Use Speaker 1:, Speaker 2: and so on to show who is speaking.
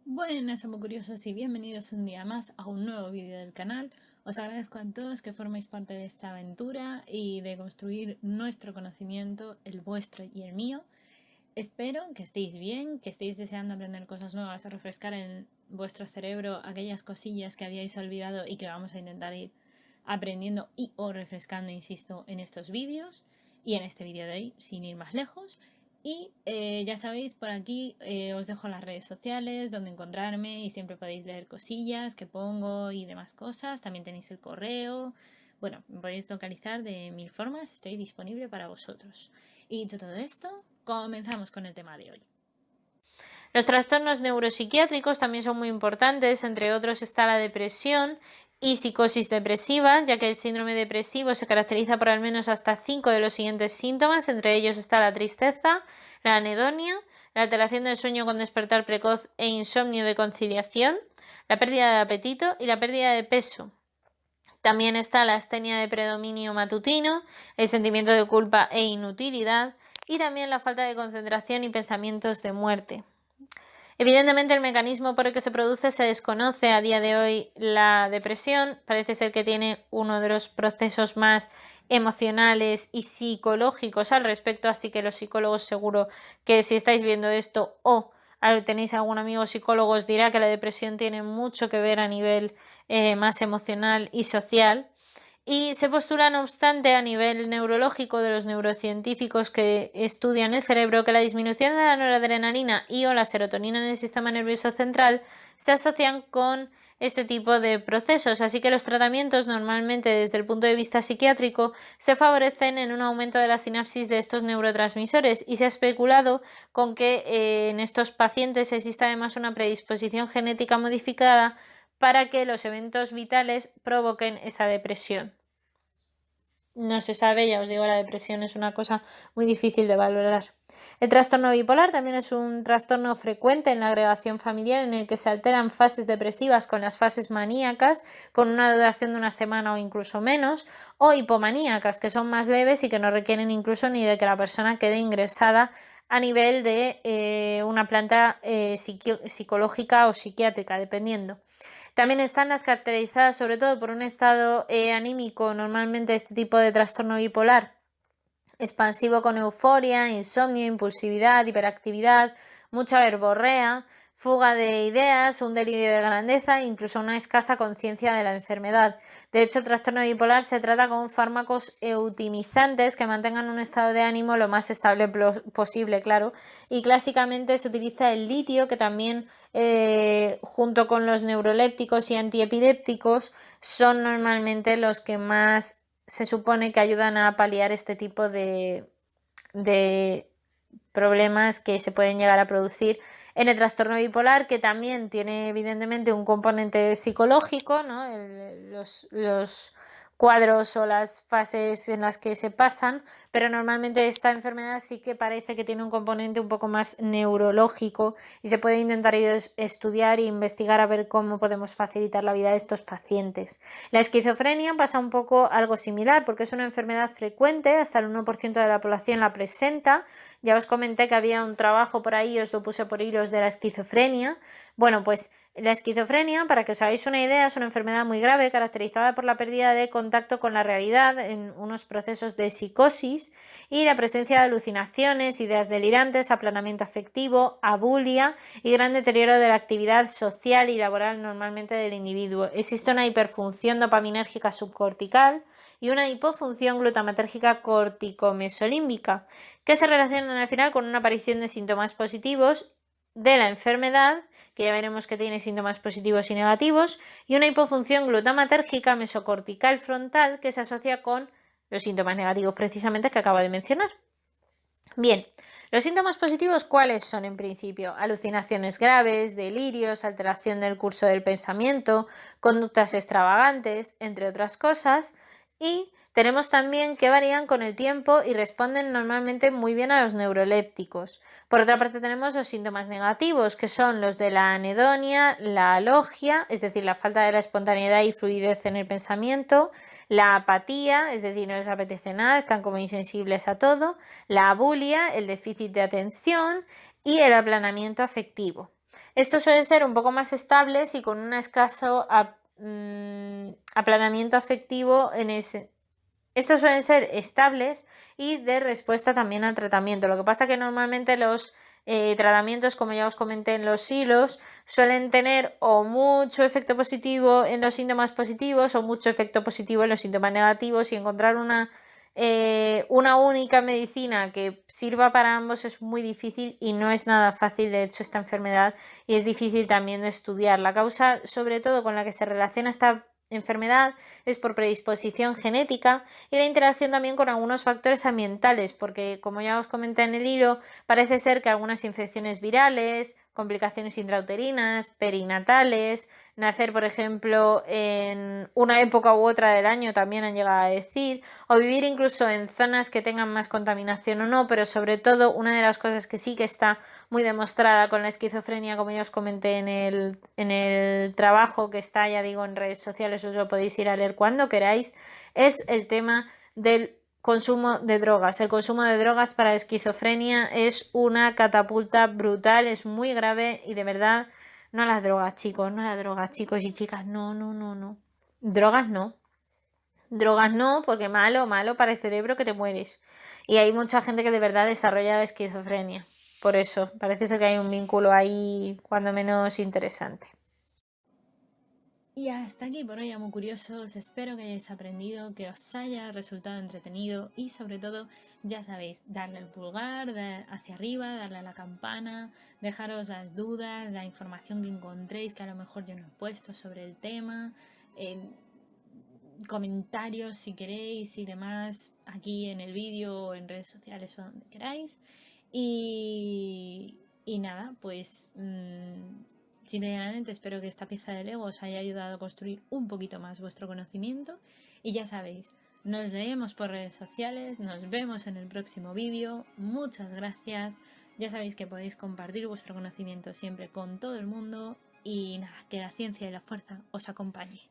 Speaker 1: Buenas, amo curiosos, y bienvenidos un día más a un nuevo vídeo del canal. Os agradezco a todos que forméis parte de esta aventura y de construir nuestro conocimiento, el vuestro y el mío. Espero que estéis bien, que estéis deseando aprender cosas nuevas o refrescar en vuestro cerebro aquellas cosillas que habíais olvidado y que vamos a intentar ir aprendiendo y o refrescando, insisto, en estos vídeos y en este vídeo de hoy, sin ir más lejos. Y ya sabéis, por aquí os dejo las redes sociales donde encontrarme y siempre podéis leer cosillas que pongo y demás cosas. También tenéis el correo. Bueno, me podéis localizar de mil formas, estoy disponible para vosotros. Y dicho todo esto, comenzamos con el tema de hoy. Los trastornos neuropsiquiátricos también son muy importantes, entre otros está la depresión y psicosis depresiva, ya que el síndrome depresivo se caracteriza por al menos hasta 5 de los siguientes síntomas, entre ellos está la tristeza, la anedonia, la alteración del sueño con despertar precoz e insomnio de conciliación, la pérdida de apetito y la pérdida de peso. También está la astenia de predominio matutino, el sentimiento de culpa e inutilidad y también la falta de concentración y pensamientos de muerte. Evidentemente el mecanismo por el que se produce se desconoce a día de hoy. La depresión parece ser que tiene uno de los procesos más emocionales y psicológicos al respecto, así que los psicólogos seguro que si estáis viendo esto o tenéis algún amigo psicólogo os dirá que la depresión tiene mucho que ver a nivel más emocional y social. Y se postula, no obstante, a nivel neurológico de los neurocientíficos que estudian el cerebro, que la disminución de la noradrenalina y o la serotonina en el sistema nervioso central se asocian con este tipo de procesos, así que los tratamientos normalmente desde el punto de vista psiquiátrico se favorecen en un aumento de la sinapsis de estos neurotransmisores y se ha especulado con que en estos pacientes existe además una predisposición genética modificada para que los eventos vitales provoquen esa depresión. No se sabe, ya os digo, la depresión es una cosa muy difícil de valorar. El trastorno bipolar también es un trastorno frecuente en la agregación familiar en el que se alteran fases depresivas con las fases maníacas, con una duración de una semana o incluso menos, o hipomaníacas, que son más leves y que no requieren incluso ni de que la persona quede ingresada a nivel de una planta psicológica o psiquiátrica, dependiendo. También están las caracterizadas sobre todo por un estado anímico, normalmente este tipo de trastorno bipolar, expansivo con euforia, insomnio, impulsividad, hiperactividad, mucha verborrea, fuga de ideas, un delirio de grandeza e incluso una escasa conciencia de la enfermedad. De hecho, el trastorno bipolar se trata con fármacos eutimizantes que mantengan un estado de ánimo lo más estable posible, claro, y clásicamente se utiliza el litio, que también junto con los neurolépticos y antiepilépticos son normalmente los que más se supone que ayudan a paliar este tipo de problemas que se pueden llegar a producir en el trastorno bipolar, que también tiene evidentemente un componente psicológico, ¿no? Los cuadros o las fases en las que se pasan, pero normalmente esta enfermedad sí que parece que tiene un componente un poco más neurológico y se puede intentar estudiar e investigar a ver cómo podemos facilitar la vida de estos pacientes. La esquizofrenia pasa un poco algo similar porque es una enfermedad frecuente, hasta el 1% de la población la presenta. Ya os comenté que había un trabajo por ahí, os lo puse por hilos, de la esquizofrenia. Bueno, pues la esquizofrenia, para que os hagáis una idea, es una enfermedad muy grave caracterizada por la pérdida de contacto con la realidad en unos procesos de psicosis y la presencia de alucinaciones, ideas delirantes, aplanamiento afectivo, abulia y gran deterioro de la actividad social y laboral normalmente del individuo. Existe una hiperfunción dopaminérgica subcortical y una hipofunción glutamatérgica corticomesolímbica, que se relacionan al final con una aparición de síntomas positivos de la enfermedad, que ya veremos que tiene síntomas positivos y negativos, y una hipofunción glutamatérgica mesocortical frontal que se asocia con los síntomas negativos precisamente que acabo de mencionar. Bien, los síntomas positivos, ¿cuáles son en principio? Alucinaciones graves, delirios, alteración del curso del pensamiento, conductas extravagantes, entre otras cosas.
Speaker 2: Y tenemos también que varían con el tiempo y responden normalmente muy bien a los neurolépticos. Por otra parte tenemos los síntomas negativos, que son los de la anedonia, la alogia, es decir, la falta de la espontaneidad y fluidez en el pensamiento, la apatía, es decir, no les apetece nada, están como insensibles a todo, la abulia, el déficit de atención y el aplanamiento afectivo. Estos suelen ser un poco más estables y con un escaso aplanamiento afectivo en ese. Estos suelen ser estables y de respuesta también al tratamiento. Lo que pasa que normalmente los tratamientos, como ya os comenté en los hilos, suelen tener o mucho efecto positivo en los síntomas positivos o mucho efecto positivo en los síntomas negativos, y encontrar una única medicina que sirva para ambos es muy difícil y no es nada fácil, de hecho, esta enfermedad, y es difícil también de estudiar. La causa, sobre todo, con la que se relaciona esta enfermedad es por predisposición genética y la interacción también con algunos factores ambientales, porque, como ya os comenté en el hilo, parece ser que algunas infecciones virales, complicaciones intrauterinas, perinatales, nacer, por ejemplo, en una época u otra del año también han llegado a decir, o vivir incluso en zonas que tengan más contaminación o no, pero sobre todo una de las cosas que sí que está muy demostrada con la esquizofrenia, como ya os comenté en el trabajo que está, ya digo, en redes sociales, os lo podéis ir a leer cuando queráis, es el tema del consumo de drogas. El consumo de drogas para la esquizofrenia es una catapulta brutal, es muy grave y de verdad, no a las drogas, chicos, no a las drogas, chicos y chicas, no, no, no, no. Drogas no. Drogas no, porque malo, malo para el cerebro que te mueres. Y hay mucha gente que de verdad desarrolla la esquizofrenia. Por eso, parece ser que hay un vínculo ahí, cuando menos interesante.
Speaker 1: Y hasta aquí por hoy, amo curiosos. Espero que hayáis aprendido, que os haya resultado entretenido y, sobre todo, ya sabéis, darle al pulgar hacia arriba, darle a la campana, dejaros las dudas, la información que encontréis que a lo mejor yo no he puesto sobre el tema, comentarios si queréis y demás aquí en el vídeo o en redes sociales o donde queráis. Y nada, pues simplemente espero que esta pieza de Lego os haya ayudado a construir un poquito más vuestro conocimiento. Y ya sabéis, nos leemos por redes sociales, nos vemos en el próximo vídeo. Muchas gracias. Ya sabéis que podéis compartir vuestro conocimiento siempre con todo el mundo. Y nada, que la ciencia y la fuerza os acompañe.